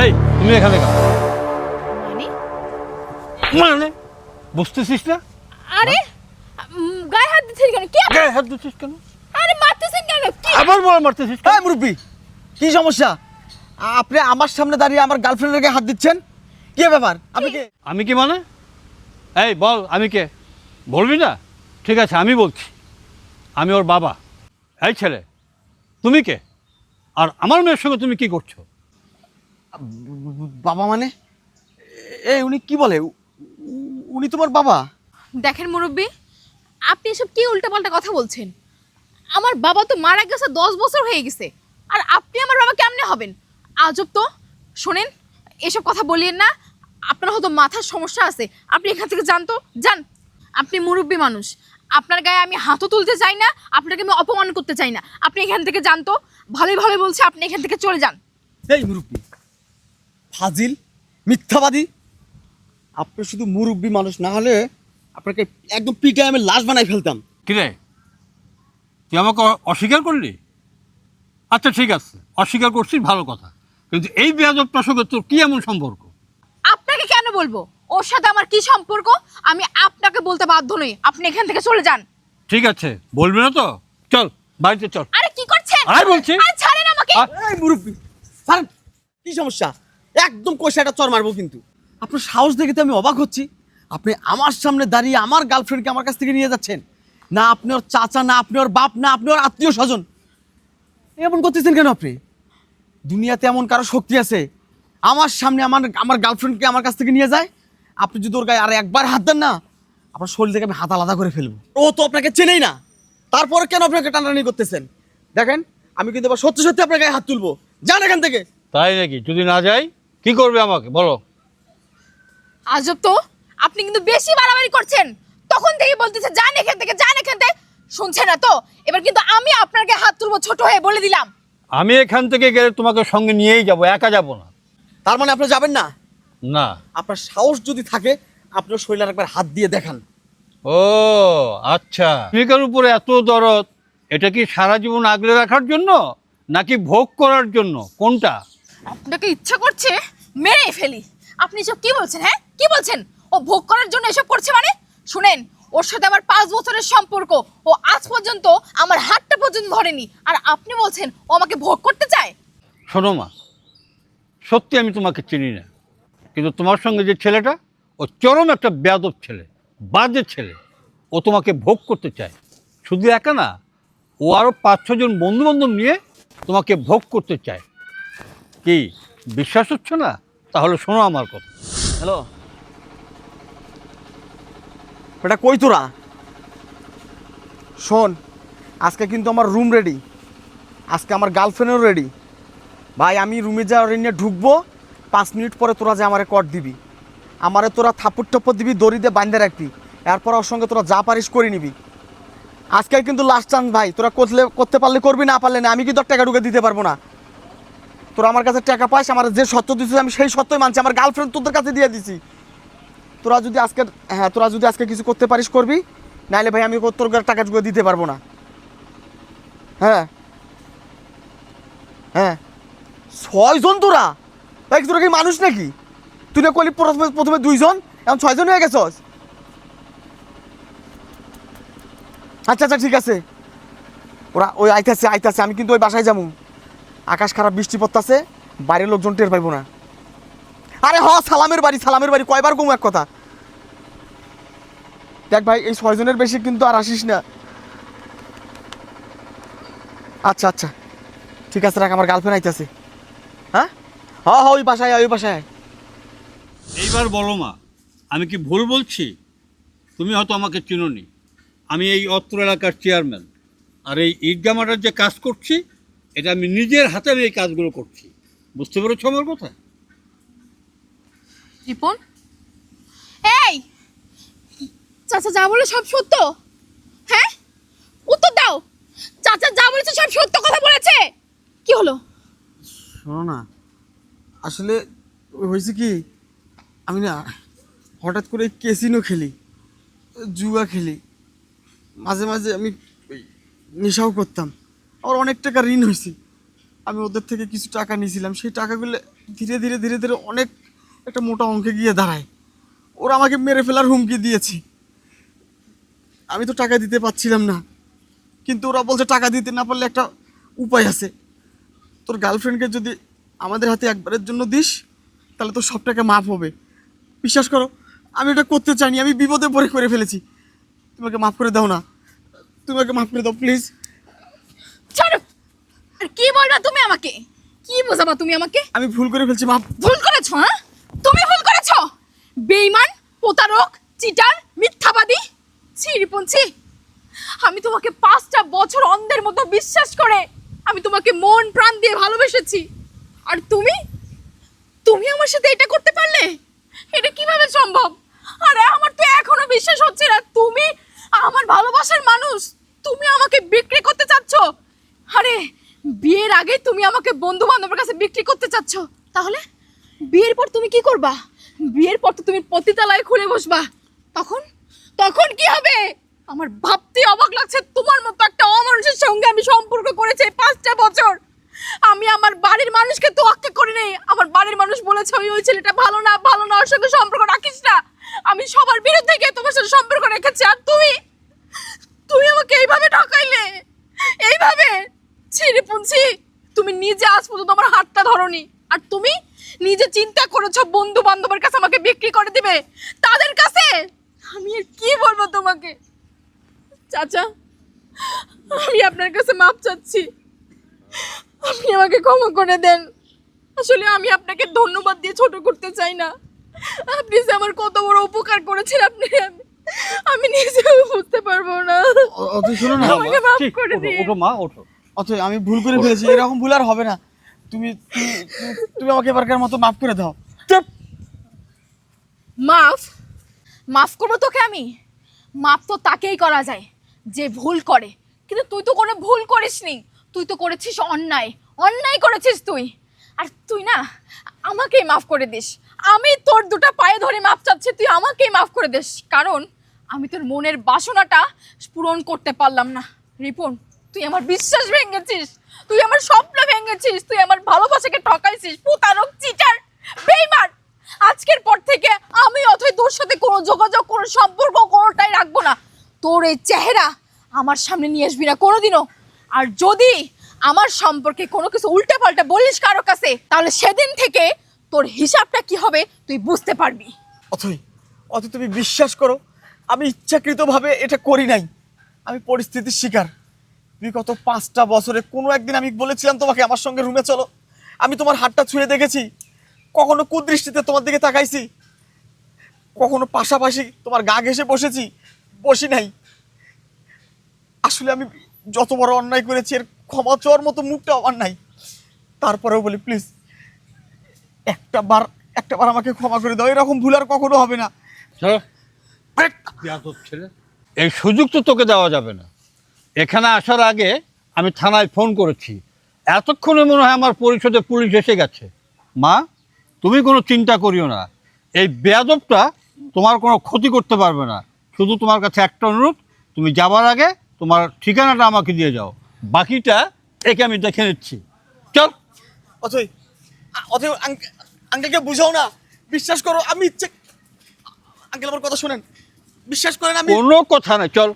এই তুমি এখানে কেন? মানে মানে বুঝতেছিস না? আরে গায়ে হাত দিচ্ছেন কেন? কি গায়ে হাত দিচ্ছিস কেন? আরে মারতেছেন কেন? কি আবার বল মারতেছিস কেন? এই মুরব্বি, কি সমস্যা? আপনি আমার সামনে দাঁড়িয়ে আমার গার্লফ্রেন্ডের গায়ে হাত দিচ্ছেন, কি ব্যাপার? আপনি কে? আমি কি মানে? এই বল আমি কে? বলবি না? ঠিক আছে আমি বলছি, আমি ওর বাবা। এই ছেলে, তুমি কে? আর আমার মেয়ের সঙ্গে তুমি কি করছো? বাবা মানে? এই উনি কি বলে? উনি তোমার বাবা? দেখেন মুরব্বি, আপনি এসব কি উল্টাপাল্টা কথা বলছেন? আমার বাবা তো মারা গেছে 10 বছর হয়ে গেছে, আর আপনি আমার বাবা কেমনে হবেন? আজব তো। শোনেন, এসব কথা বলিয়েন না। আপনার হয়তো মাথার সমস্যা আছে। আপনি এখান থেকে যান তো, যান। আপনি মুরব্বি মানুষ, আপনার গায়ে আমি হাতও তুলতে চাই না, আপনাকে আমি অপমান করতে চাই না। আপনি এখান থেকে যান তো। ভালোই ভালো বলছে, আপনি এখান থেকে চলে যান। এই মুরব্বি ফাজিল, মিথ্যাবাদী। আপনি শুধু মুরব্বি মানুষ না হলে আপনাকে একদম পিটায় আমি লাশ বানাই ফেলতাম। কিরে, তুই আমাকে অস্বীকার করলি? আচ্ছা ঠিক আছে, অস্বীকার করছিস, ভালো কথা। কিন্তু এই বেয়াদবটার সঙ্গে তোর কি এমন সম্পর্ক? আপনাকে কেন বলবো? ওর সাথে আমার কি সম্পর্ক আমি আপনাকে বলতে বাধ্য নই। আপনি এখান থেকে চলে যান। ঠিক আছে, বলবি না তো? চল বাড়িতে চল। আরে কি করছেন? আয় বলছি। আরে ছাড়েন আমাকে। এই মুরব্বি স্যার, কি সমস্যা? একদম কষে একটা চর মারবো কিন্তু। আপনার সাহস দেখে তো আমি অবাক হচ্ছি। আপনি আমার সামনে দাঁড়িয়ে আমার গার্লফ্রেন্ডকে আমার কাছ থেকে নিয়ে যাচ্ছেন। না আপনি ওর চাচা, না আপনি ওর বাপ, না আপনি ওর আত্মীয় স্বজন। এমন করতেছেন কেন আপনি? দুনিয়াতে এমন কারো শক্তি আছে আমার সামনে আমার আমার গার্লফ্রেন্ডকে আমার কাছ থেকে নিয়ে যায়? আপনি যদি ওর গায়ে আর একবার হাত দেন না, আপনার শরীর থেকে আমি হাত আলাদা করে ফেলবো। ও তো আপনাকে চেনেই না, তারপরে কেন আপনাকে টানাটানি করতেছেন? দেখেন, আমি কিন্তু এবার সত্যি সত্যি আপনার গায়ে হাত তুলবো। যান এখান থেকে। তাই নাকি? যদি না যাই কি করবে আমাকে বলো? আজব তো, আপনি কিন্তু বেশি বাড়াবাড়ি করছেন। তখন থেকে বলতেছে যান এখান থেকে, যান এখান থেকে। শুনছেন না তো? এবার কিন্তু আমি আপনাকে হাত তুলবো, ছোট হয়ে বলে দিলাম। আমি এখান থেকে গেলে তোমাকে সঙ্গে নিয়েই যাব, একা যাব না। তার মানে আপনি যাবেন না? না। আপনার সাহস যদি থাকে আপনার শরীরে একবার হাত দিয়ে দেখান। ও আচ্ছা, প্রেমিকার উপরে এত দরদ, এটা কি সারা জীবন আগলে রাখার জন্য নাকি ভোগ করার জন্য, কোনটা? আপনাকে ইচ্ছা করছে মেরে ফেলি। আপনি এসব কি বলছেন? হ্যাঁ, কি বলছেন? ও ভোগ করার জন্য এসব করছে মানে? শুনেন, ওর সাথে আমার 5 বছরের সম্পর্ক। ও আজ পর্যন্ত আমার হাতটা পর্যন্ত ধরেনি, আর আপনি বলছেন ও আমাকে ভোগ করতে চায়? শোনো মা, সত্যি আমি তোমাকে চিনি না, কিন্তু তোমার সঙ্গে যে ছেলেটা, ও চরম একটা বেয়াদব ছেলে, বাজে ছেলে। ও তোমাকে ভোগ করতে চায়। শুধু একা না, ও আরও 5-6 জন বন্ধু বান্ধব নিয়ে তোমাকে ভোগ করতে চায়। কি বিশ্বাস হচ্ছে না? তাহলে শোনো আমার কথা। হ্যালো, এটা কই তোরা? শোন, আজকে কিন্তু আমার রুম রেডি, আজকে আমার গার্লফ্রেন্ডও রেডি। ভাই আমি রুমে যা নিয়ে ঢুকবো, 5 মিনিট পরে তোরা যে আমারে কট দিবি, আমারে তোরা থাপ্পড় টাপ্পড় দিবি, দড়ি দিয়ে বাঁধে রাখবি। এরপর ওর সঙ্গে তোরা যা পারিস করে নিবি। আজকে কিন্তু লাস্ট চান্স ভাই, তোরা করতে পারলে করবি, না পারলে না। আমি কিন্তু আর টাকা ঢুকে দিতে পারবো না। তোরা আমার কাছে টাকা পাস, আমার যে সত্য দিছিস আমি সেই সত্যই মানছি। আমার গার্লফ্রেন্ড তোদের কাছে দিয়ে দিছি। তোরা যদি আজকে কিছু করতে পারিস করবি, নাহলে ভাই আমি তোর টাকা ঢুকে দিতে পারবো না। হ্যাঁ হ্যাঁ, 6 জন তোরা? ভাই তোরা কি মানুষ নাকি? তুই না করলি প্রথমে 2 জন, এখন 6 জন হয়ে গেছস। আচ্ছা আচ্ছা ঠিক আছে, ওরা ওই আইতাছে। আমি কিন্তু ওই বাসায় যাবো। আকাশ খারাপ, বৃষ্টি পড়তাছে, বাইরের লোকজন টের পাইবো না। আরে সালামের বাড়ি কয়বার কমু এক কথা। দেখ ভাই, এই 6 জনের বেশি কিন্তু আর আসিস না। আচ্ছা আচ্ছা ঠিক আছে, রাখ, আমার গার্লফ্রেন্ড আইতাছে। হ্যাঁ হ্যাঁ, ওই বাসায়। এইবার বলো মা, আমি কি ভুল বলছি? তুমি হয়তো আমাকে চিনোনি। আমি এই অত্র এলাকার চেয়ারম্যান, আর এই ঈদগামাটার যে কাজ করছি, এটা আমি নিজের হাতে আমি এই কাজগুলো করছি। বুঝতে পেরেছো আমার কথা? রিপন, এই চাচা যা বলে সব সত্য? হ্যাঁ, উত্তর দাও। চাচা যা বলেছে সব সত্য কথা বলেছে? কি হলো? শোনো না, আসলে হয়েছে কি, আমি না হঠাৎ করে ক্যাসিনো খেলি, জুয়া খেলি, মাঝে মাঝে আমি নেশাও করতাম। আমার অনেক টাকা ঋণ হয়েছে। আমি ওদের থেকে কিছু টাকা নিয়েছিলাম, সেই টাকাগুলো ধীরে ধীরে ধীরে ধীরে অনেক একটা মোটা অঙ্কে গিয়ে দাঁড়ায়। ওরা আমাকে মেরে ফেলার হুমকি দিয়েছে। আমি তো টাকা দিতে পারছিলাম না, কিন্তু ওরা বলছে টাকা দিতে না পারলে একটা উপায় আছে। তোর গার্লফ্রেন্ডকে যদি আমাদের হাতে একবারের জন্য দিস, তাহলে তোর সব টাকা মাফ হবে। বিশ্বাস করো, আমি এটা করতে চাইনি, আমি বিপদে পড়ে করে ফেলেছি। তোমাকে মাফ করে দাও না, তোমাকে মাফ করে দাও প্লিজ। ছাড়ো। আর কি বলবা তুমি আমাকে? কি বোঝাবা তুমি আমাকে? আমি ভুল করে ফেলছি, মাফ। ভুল করেছো? হ্যাঁ, তুমি ভুল করেছো। বেঈমান, প্রতারক, চিটার, মিথ্যাবাদী। ছি রিপন ছি। আমি তোমাকে 5টা বছর অন্ধের মতো বিশ্বাস করে আমি তোমাকে মন প্রাণ দিয়ে ভালোবেসেছি, আর তুমি তুমি আমার সাথে এটা করতে পারলে? এটা কিভাবে সম্ভব? আরে আমার তো এখনো বিশ্বাস হচ্ছে না তুমি আমার ভালোবাসার মানুষ, তুমি আমাকে বিক্রি করতে চাচ্ছ। আরে বিয়ের আগে তুমি আমাকে বন্ধু বান্ধবের কাছে বিক্রি করতে চাচ্ছ, তাহলে বিয়ের পর তুমি কি করবা? বিয়ের পর তো তুমি পতিতালয়ে খুলে বসবা, তখন তখন কি হবে? আমার ভাবতে অবাক লাগছে, তোমার মতো একটা অমানুষের সঙ্গে আমি সম্পর্ক করেছি 5টা বছর। আমি আমার বাড়ির মানুষকে তোয়াক্কা করি নাই। আমার বাড়ির মানুষ বলেছে ওই ছেলেটা ভালো না, ভালো না, ওর সঙ্গে সম্পর্ক রাখিস না। আমি সবার বিরুদ্ধে গিয়ে তোমার সাথে সম্পর্ক রেখেছি, আর তুমি তুমি আমাকে এইভাবে ঠকাইলে, এইভাবে। ছি রিপন ছি। তুমি নিজে আজ পর্যন্ত আমার হাতটা ধরোনি, আর তুমি নিজে চিন্তা করেছো বন্ধু বান্ধবের কাছে আমাকে বিক্রি করে দিবে, তাদের কাছে। আমি আর কি বলবো তোমাকে? চাচা, আমি আপনার কাছে মাপ চাচ্ছি, আপনি আমাকে ক্ষমা করে দেন। আসলে আমি আপনাকে ধন্যবাদ দিয়ে ছোট করতে চাই না। আপনি যে আমার কত বড় উপকার করেছেন, আমি নিজেও বুঝতে পারবো না। অথই শোনো না, আমাকে মাফ ঠিক, করে ওঠো, দিন। ওঠো মা, ওঠো। অথই আমি ভুল করে ফেলেছি, এরকম ভুল আর হবে না। তুমি তুমি তুমি আমাকে এবারকার মতো মাফ করে দাও। চুপ। মাফ? মাফ করবো তোকে আমি? মাফ তো তাকেই করা যায় যে ভুল করে, কিন্তু তুই তো কোনো ভুল করিসনি। তুই তো করেছিস অন্যায়, অন্যায় করেছিস তুই। আর তুই না আমাকেই মাফ করে দিস। আমি তোর দুটো পায়ে ধরে মাফ চাচ্ছি, তুই আমাকেই মাফ করে দিস, কারণ আমি তোর মনের বাসনাটা পূরণ করতে পারলাম না। রিপন, তুই আমার বিশ্বাস ভেঙেছিস, তুই আমার স্বপ্ন ভেঙেছিস, তুই আমার ভালোবাসাকে ঠকাইছিস, প্রতারক, চিটার, বেঈমান। আজকের পর থেকে আমি অথই তোর সাথে কোনো যোগাযোগ, কোনো সম্পর্ক কোনোটাই রাখবো না। তোর এই চেহারা আমার সামনে নিয়ে আসবি না কোনোদিনও। আর যদি আমার সম্পর্কে কোনো কিছু উল্টাপাল্টা বলিস কারো কাছে, তাহলে সেদিন থেকে তোর হিসাবটা কি হবে তুই বুঝতে পারবি। অথই, অথই তুমি বিশ্বাস করো, আমি ইচ্ছাকৃতভাবে এটা করি নাই, আমি পরিস্থিতির শিকার। বিগত 5টা বছরে কোনো একদিন আমি বলেছিলাম তোমাকে আমার সঙ্গে রুমে চলো, আমি তোমার হাতটা ছুঁয়ে দেখেছি, কখনো কুদৃষ্টিতে তোমার দিকে তাকাইছি, কখনো পাশাপাশি তোমার গা ঘেঁষে বসেছি, বসি নাই। আসলে আমি যত বড় অন্যায় করেছি এর ক্ষমা চাওয়ার মতো মুখটা আমার নাই। তারপরেও বলি প্লিজ একটা বার আমাকে ক্ষমা করে দাও, এরকম ভুল আর কখনো হবে না। চলো। বেয়াদব ছেলে, এই সুযোগ তো তোকে দেওয়া যাবে না। এখানে আসার আগে আমি থানায় ফোন করেছি, এতক্ষণে মনে হয় আমার পরিষদে পুলিশ এসে গেছে। মা, তুমি কোনো চিন্তা করিও না, এই বেয়াদবটা তোমার কোনো ক্ষতি করতে পারবে না। শুধু তোমার কাছে একটা অনুরোধ, তুমি যাবার আগে তোমার ঠিকানাটা আমাকে দিয়ে যাও, বাকিটা একে আমি দেখে নিচ্ছি। চল। অথই, অথই আঙ্কেলকে বুঝাও না, বিশ্বাস করো আমি ইচ্ছে। আঙ্কেল আমার কথা শোনেন, বিশ্বাস করেন আমি কোনো কথা নাই, চল।